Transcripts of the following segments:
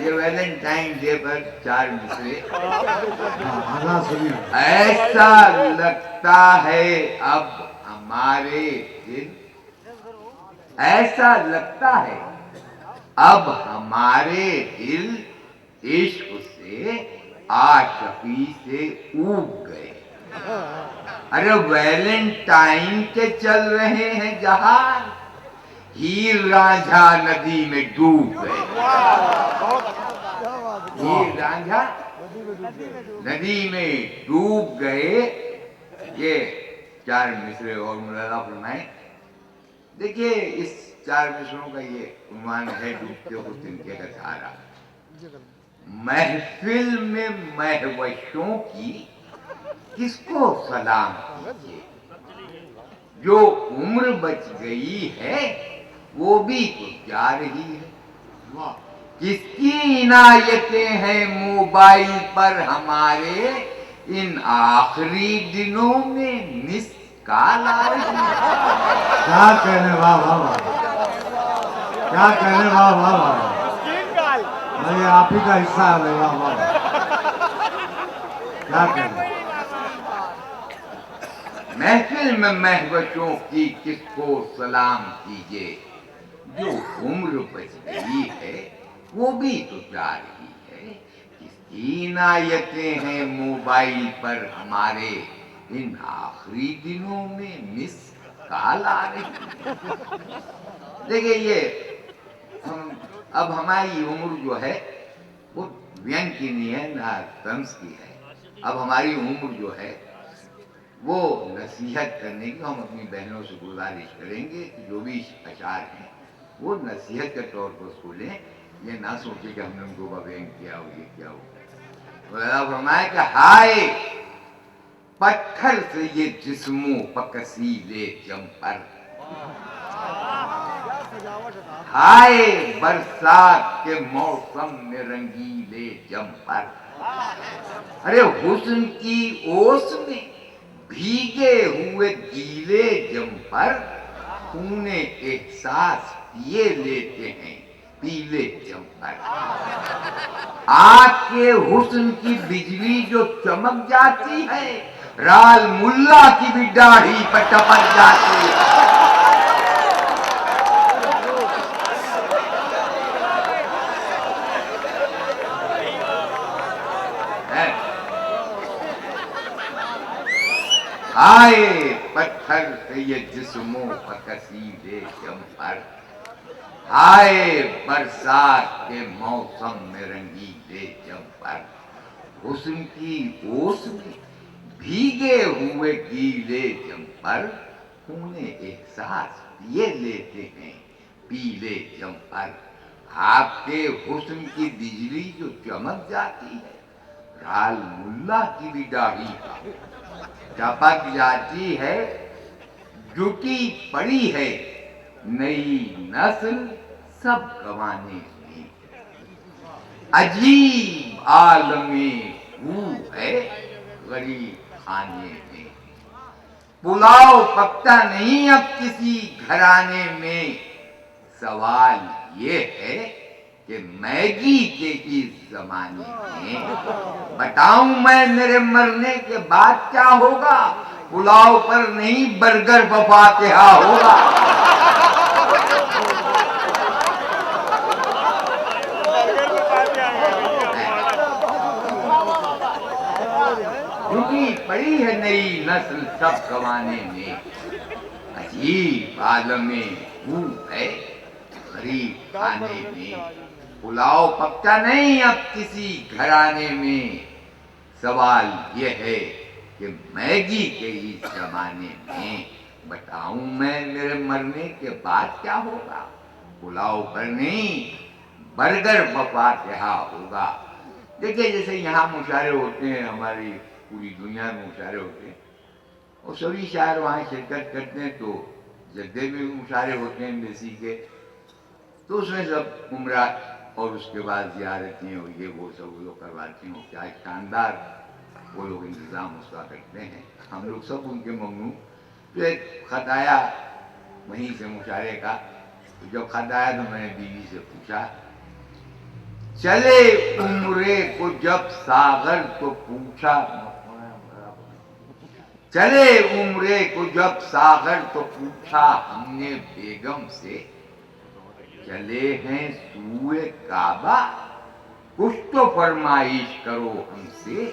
یہ Valentine day پر 4 مصرے. سنیے. ایسا لگتا ہے اب ہمارے دل، ایسا لگتا ہے اب ہمارے دل عشق سے عاشقی سے اوب گئے. ارے ویلنٹائن کے چل رہے ہیں جہاز، ہیر رانجھا ندی میں ڈوب گئے. ہیر رانجھا ندی میں ڈوب گئے. یہ 4 مصرے اور ملاحظہ فرمائیں. دیکھیے اس 4 مصروں کا یہ عنوان ہے ڈوبتے حسن کے گسارا. محفل میں مہوشوں کی کس کو سلام کیجیے، جو عمر بچ گئی ہے وہ بھی تو جا رہی ہے. کس کی عنایتیں ہیں موبائل پر ہمارے، ان آخری دنوں میں مس کال آ رہی ہے. کیا کہنے، واہ واہ واہ، کیا کہنے، واہ واہ واہ. یہ آپ ہی کا حصہ ہے. واہ واہ، کیا کہنے. محفل میں مہوشوں کی کس کو سلام کیجیے، جو عمر بچ گئی ہے وہ بھی تو جا رہی ہے. کس کی عنایتیں ہیں موبائل پر ہمارے، ان آخری دنوں میں مس کال آ رہی ہے. دیکھیں یہ اب ہماری عمر جو ہے وہ وین کی نہیں ہے نہ طنز کی ہے. اب ہماری عمر جو ہے وہ نصیحت کرنے کی، ہم اپنی بہنوں سے گزارش کریں گے کہ جو بھی اشعار ہیں وہ نصیحت کے طور پر سنیں. یہ نہ سوچے کہ ہم نے ان کو بابین کیا ہو، یہ کیا ہو. اللہ فرمایا کہ ہائے پتھر سے یہ جسموں پکسیلے جم پر، ہائے برسات کے موسم میں رنگیلے جم پر. ارے حسن کی اوس میں بھیگے ہوئے گیلے جم پر، خون احساس پیے لیتے ہیں پیلے جم پر. آنکھ کے حسن کی بجلی جو چمک جاتی ہے، رال ملا کی بھی داڑھی پر ٹپک جاتی ہے. آئے پتھر سے یہ جسموں پر کسیلے جم پر، آئے برسات کے موسم میں رنگیلے جم پر. حسن کی اوس میں بھیگے ہوئے گیلے جم پر، خون احساس پیے لیتے ہیں پیلے جم پر. آپ کے حسن کی بجلی جو چمک جاتی ہے، رال ملا کی بھی داڑھی پر ٹپک جاتی ہے. جٹی پڑی ہے نئی نسل سب گوانے میں، عجیب عالم ہو ہے غریب خانے میں. پلاؤ پکتا نہیں اب کسی گھرانے میں، سوال یہ ہے کہ میگی کے اس زمانے میں. بتاؤں میں میرے مرنے کے بعد کیا ہوگا، پلاؤ پر نہیں برگر بفاتحہ ہوگا. جھکی پڑی ہے نئی نسل سب گوانے میں، عجیب عالم ہو ہے غریب خانے میں. پلاؤ پکتا نہیں اب کسی گھرانے میں، سوال یہ ہے کہ میگی کے اس زمانے میں. بتاؤں میں میرے مرنے کے بعد کیا ہوگا، پلاؤ پر نہیں برگر بفاتحہ ہوگا. دیکھیں جیسے یہاں مشاعرے ہوتے ہیں، ہماری پوری دنیا میں مشاعرے ہوتے ہیں، اور سبھی شاعر وہاں شرکت کرتے ہیں. تو جدے میں بھی مشاعرے ہوتے ہیں امبیسی کے، تو اس میں سب عمرہ اور اس کے بعد زیارتیں اور یہ وہ سب لوگ کرواتے ہیں. کیا شاندار وہ لوگ انتظام اس کا کرتے ہیں. ہم لوگ سب ان کے ممنوع. تو ایک خط آیا وہیں سے مشاعرے کا. جب خط آیا تو میں نے بیوی سے پوچھا چلے عمرے کو جب ساغر تو پوچھا، چلے عمرے کو جب ساغر تو پوچھا ہم نے بیگم سے، چلے ہیں سوئے کعبہ کچھ تو فرمائش کرو ہم سے،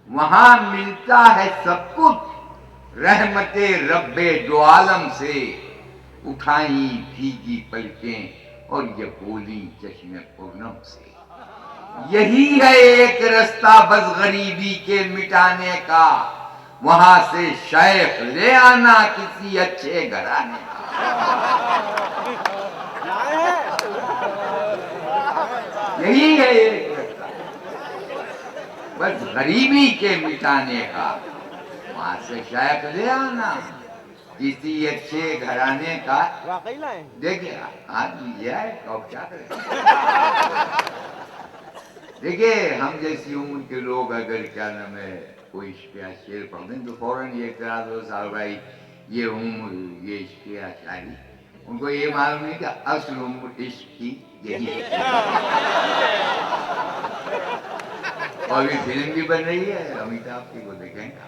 وہاں ملتا ہے سب کچھ رحمت رب دو عالم سے، اٹھائیں بھیگی پلکیں اور یہ بولی چشم پورنم سے، یہی ہے ایک رستہ بس غریبی کے مٹانے کا، وہاں سے شیخ لے آنا کسی اچھے گھرانے کا، یہی ہے ایک رستہ بس غریبی کے مٹانے کا، وہاں سے شیخ لے آنا کسی اچھے گھرانے کا۔ دیکھیں یہ ہے تو اب کیا کریں، دیکھیں ہم جیسی عمر کے لوگ اگر کیا نام ہے کوئی عشق یا شعر پڑھ دیں تو فوراً یہ اعتراض ہو صاحب بھائی یہ عمر یہ عشق یا شاعری، ان کو یہ معلوم نہیں کہ اصل عمر عشق کی یہی ہے، اور یہ فلم بھی بن رہی ہے امیتابھ کی، کو دیکھیں گا،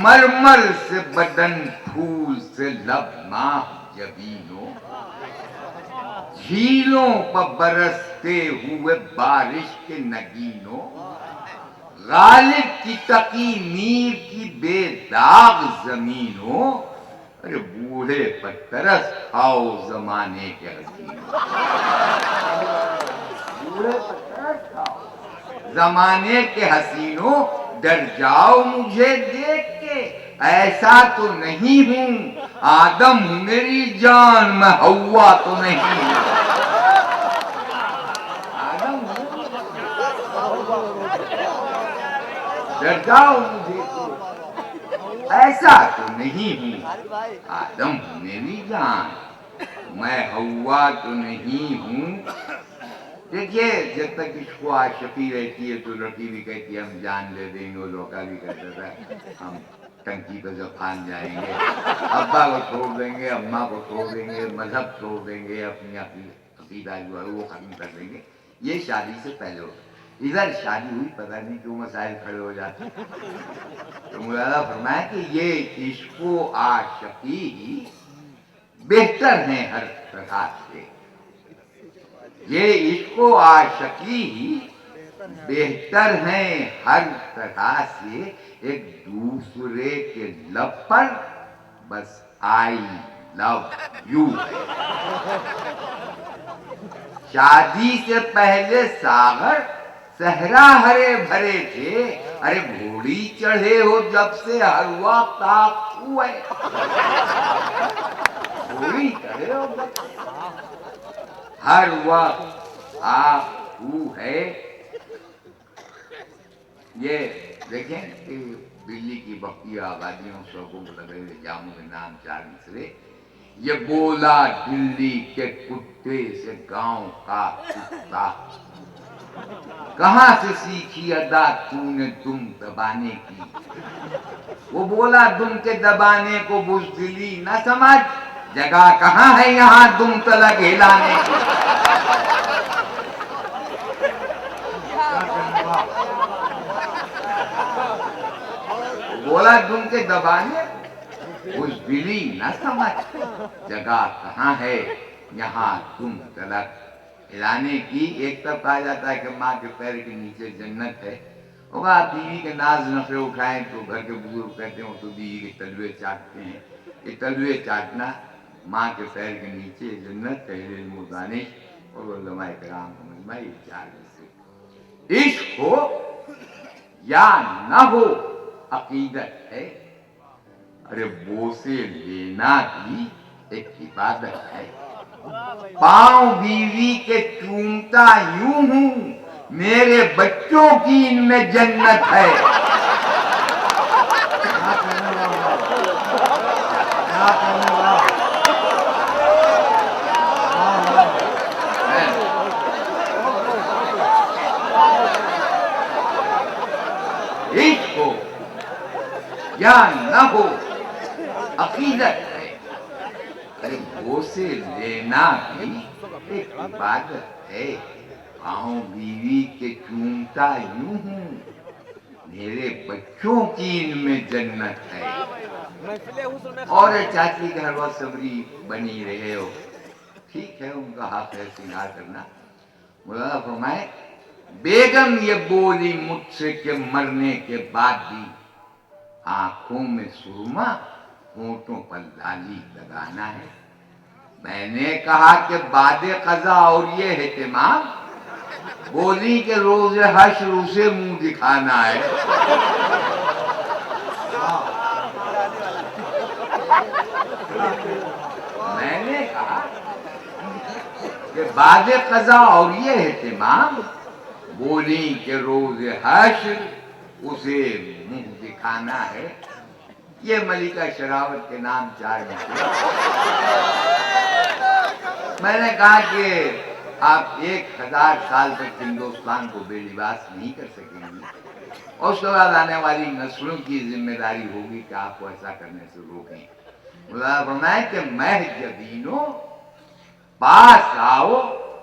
مرمر سے بدن پھول سے لب ماہ جبینوں، جھیلوں پر برستے ہوئے بارش کے نگینوں، غالب کی تقی میر کی بے داغ زمینوں، ارے بوڑھے پر ترس کھاؤ زمانے کے حسینوں، بوڑھے پر ترس کھاؤ زمانے کے حسینوں، ڈر جاؤ مجھے دیکھ کے ایسا تو نہیں ہوں، آدم ہوں میری جان میں ہوا تو نہیں ہوں، آدم ہوں ڈر جاؤ مجھے تو ایسا تو نہیں ہوں، آدم ہوں میری جان میں ہوا تو نہیں ہوں۔ دیکھیے جب تک عشق و عاشقی رہتی ہے تو لڑکی بھی کہتی ہے ہم جان لے دیں گے، وہ لوکا بھی کہتا تھا ہم ٹنکی پہ زفان جائیں گے، ابا کو چھوڑ دیں گے، اماں کو چھوڑ دیں گے، مذہب چھوڑ دیں گے، اپنی عقیدہ جو ہے وہ ختم کر دیں گے، یہ شادی سے پہلے ہوتا ہے۔ ادھر شادی ہوئی پتہ نہیں کیوں مسائل کھڑے ہو جاتے ہیں، تو مولانا فرمایا کہ یہ عشق و عاشقی ہی بہتر ہیں ہر طرح سے، یہ عشق و عاشقی ہی بہتر ہیں ہر طرح سے، ایک دوسرے کے لب پر بس آئی لو یو ہے، شادی سے پہلے ساغر صحرا ہرے بھرے تھے، ارے گھوڑی چڑھے ہو جب سے ہر وقت آپ ہوئے، گھوڑی چڑھے ہو جب سے ہر وقت آپ ہے۔ یہ دیکھیں کہ دلی کی بقیہ آبادیوں سڑکوں کو لگے ہوئے جاموں کے نام چار مصرے، یہ بولا دلی کے کتے سے گاؤں کا کتا، کہاں سے سیکھی ادا تو نے دم دبانے کی، وہ بولا دم کے دبانے کو بزدلی نہ سمجھ، جگہ کہاں ہے یہاں دم تلک ہلانے کی، بولا دم کے دبانے بزدلی نہ سمجھ، جگہ کہاں ہے یہاں دم تلک ہلانے کی۔ ایک طرف کہا جاتا ہے کہ ماں کے پیر کے نیچے جنت ہے، ہوگا آپ بیوی کے ناز نخرے اٹھائیں تو گھر کے بزرگ کہتے ہیں تو بیوی کے تلوے چاٹتے ہیں، یہ تلوے چاٹنا ماں کے پیر کے نیچے جنت، اہل علم و دانش اور علماء کرام کا مجمع، یہ چار میں سے عشق ہو یا نہ ہو عقیدت ہے، ارے بوسے لینا بھی ایک عبادت ہے، پاؤں بیوی کے چومتا یوں ہوں میرے بچوں کی ان میں جنت ہے، عشق ہو یا نہ ہو عقیدت ہے، ارے بوسے لینا بھی ایک عبادت ہے. پاؤں بیوی کے چومتا یوں ہوں, میرے بچوں کی ان میں جنت ہے. اور چاچی کے ہر وقت صبری بنی رہے ہو, ٹھیک ہے, ان کا حق ہے سنگار کرنا. مولانا فرمائے بیگم یہ بولی مجھ سے کہ مرنے کے بعد بھی آنکھوں میں سرما ہونٹوں پر لالی لگانا ہے. میں نے کہا کہ بعد قضا اور یہ اہتمام, بولی کہ روز حشر اسے منہ دکھانا ہے. میں نے کہا کہ بعد قضا اور یہ اہتمام, بولی کہ روز حشر اسے منہ دکھانا ہے. یہ ملکہ شراوت کے نام 4 میں. میں نے کہا کہ آپ 1000 سال تک ہندوستان کو بے لباس نہیں کر سکیں گے, اور اس کے بعد آنے والی نسلوں کی ذمہ داری ہوگی کہ آپ کو ایسا کرنے سے روکیں. مولانا فرمایا کہ مہ جبینوں پاس آؤ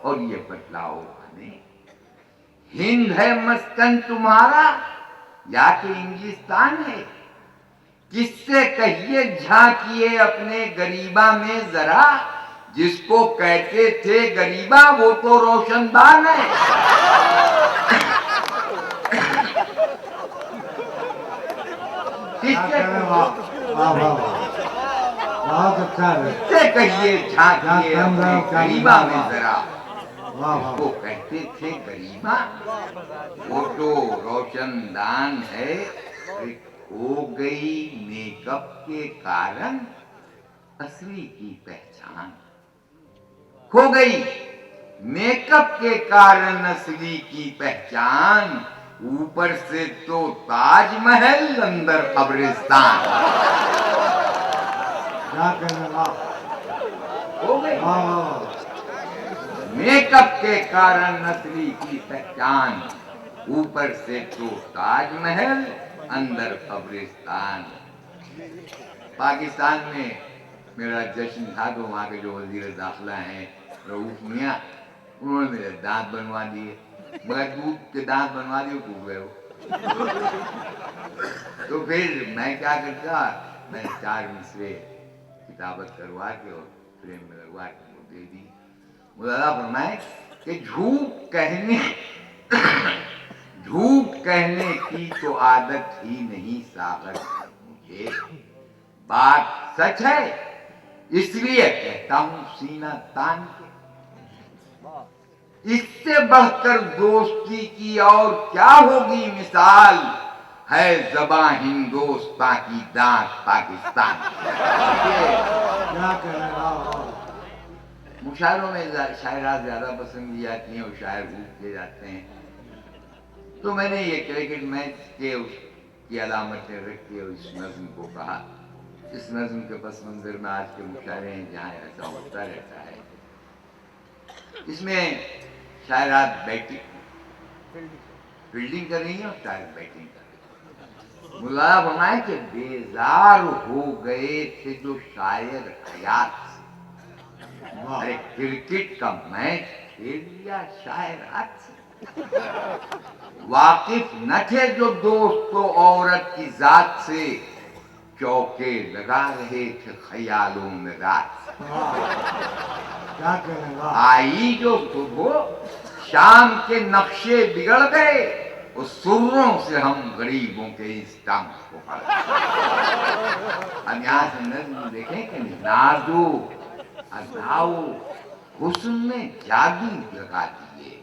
اور یہ بتلاؤ ہمیں, ہند ہے مسکن تمہارا یا کہ انگلستان ہے؟ کس سے کہیے جھانکیے اپنے غریبہ میں ذرا, جس کو کہتے تھے غریبہ وہ تو روشن دان ہے. بہت اچھا ہے. کس سے کہیے جھانکیے اپنے غریبہ میں ذرا, جس کو کہتے تھے غریبہ وہ تو روشن دان ہے. ہو گئی میک اپ کے کارن اصلی کی پہچان, کھو گئی میک اپ کے کارن اصلی کی پہچان, اوپر سے تو تاج محل اندر قبرستان. ہو گئی میک اپ کے کارن اصلی کی پہچان, اوپر سے تو تاج محل اندر قبرستان. پاکستان میں میرا جشن تھا تو وہاں کے جو وزیر داخلہ ہیں رؤوف میاں, انہوں نے میرے دانت بنوا دیے, مگر دودھ کے دانت بنوا دیے ٹوٹ گئے ہو. تو پھر میں کیا کرتا, میں 4 مصرے کتابت کروا کے اور فریم میں لگوا کے وہ دے دی. مولانا فرمائے کہ جھوٹ کہنے کی تو عادت ہی نہیں ساغر مجھے, بات سچ ہے اس لیے کہتا ہوں سینہ تان کے. اس سے بڑھ کر دوستی کی اور کیا ہوگی مثال, ہے زباں ہندوستان کی دانت پاکستان. مشاعروں میں شاعرات زیادہ پسند کی جاتی ہیں اور شاعر روپ کیے جاتے ہیں, تو میں نے یہ کرکٹ میچ کے اس کی علامتیں رکھ کے اس نظم کو کہا. اس نظم کے پس منظر میں آج کے مشاعرے ہیں جہاں ایسا ہوتا رہتا ہے. اس میں شاعرات فیلڈنگ کر رہی ہیں اور شاعر بیٹنگ کر رہی ہیں. مولانا فرمائے کہ بیزار ہو گئے تھے جو شاعر حیات سے, ارے کرکٹ کا میچ کھیل لیا شاعرات سے. واقف نہ تھے جو دوست و عورت کی ذات سے, چوکے لگا رہے تھے خیالوں میں رات سے. آئی جو صبح شام کے نقشے بگڑ گئے, اس سروں سے ہم غریبوں کے اسٹمپ کو پڑھ گئے. اب یہاں سے نظم دیکھیں کہ نازو اداؤ حسن میں جادو لگا دیے,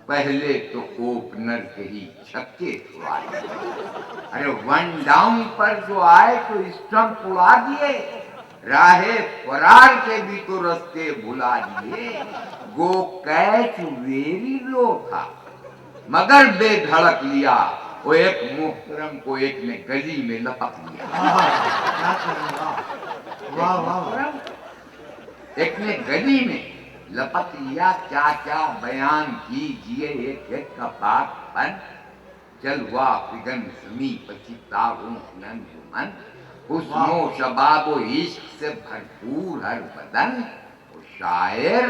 پہلے تو اوپنر کے ہی چھکے چھڑا دیے. ارے 1 ڈاؤن پر جو آئے تو اسٹمپ اڑا دیے, راہ فرار کے بھی تو رستے بھلا دیے. گو کیچ ویری لو تھا مگر بے دھڑک لیا, وہ ایک محترم کو ایک نے گلی میں لپک لیا. ایک نے گلی میں لپک لیا, کیا کیا بیان کیجئے ایک ایک کا پاک پن. جلوہ فگن زمیں پچی تاروں کی انجمن, حسن و شباب و عشق سے بھرپور ہر بدن. وہ شاعر